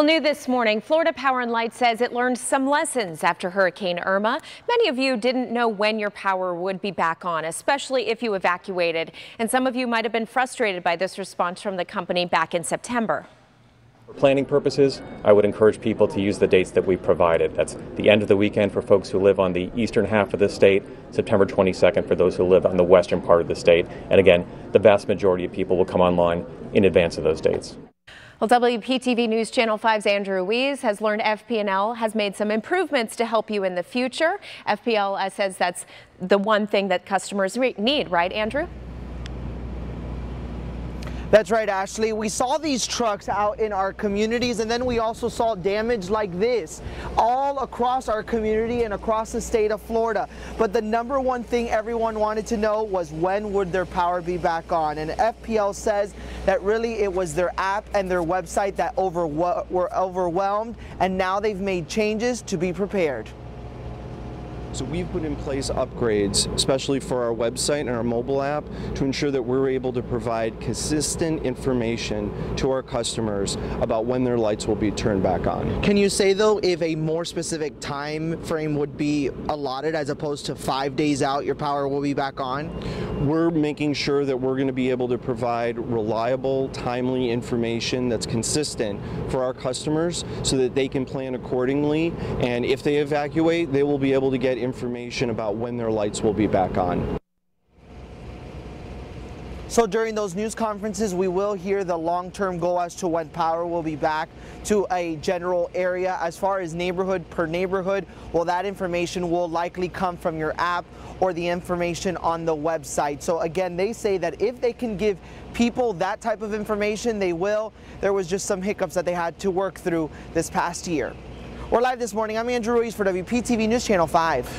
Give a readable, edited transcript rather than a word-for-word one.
Well, new this morning, Florida Power and Light says it learned some lessons after Hurricane Irma. Many of you didn't know when your power would be back on, especially if you evacuated. And some of you might have been frustrated by this response from the company back in September. For planning purposes, I would encourage people to use the dates that we provided. That's the end of the weekend for folks who live on the eastern half of the state, September 22nd for those who live on the western part of the state. And again, the vast majority of people will come online in advance of those dates. Well, WPTV News Channel 5's Andrew Ruiz has learned FPL has made some improvements to help you in the future. FPL says that's the one thing that customers need, right, Andrew? That's right, Ashley. We saw these trucks out in our communities, and then we also saw damage like this all across our community and across the state of Florida. But the number one thing everyone wanted to know was when would their power be back on. And FPL says that really it was their app and their website that were overwhelmed, and now they've made changes to be prepared. So we've put in place upgrades, especially for our website and our mobile app, to ensure that we're able to provide consistent information to our customers about when their lights will be turned back on. Can you say, though, if a more specific time frame would be allotted as opposed to 5 days out, your power will be back on? We're making sure that we're going to be able to provide reliable, timely information that's consistent for our customers so that they can plan accordingly. And if they evacuate, they will be able to get information about when their lights will be back on. So during those news conferences, we will hear the long-term goal as to when power will be back to a general area. As far as neighborhood per neighborhood, well, that information will likely come from your app or the information on the website. So again, they say that if they can give people that type of information, they will. There was just some hiccups that they had to work through this past year. We're live this morning. I'm Andrew Ruiz for WPTV News Channel 5.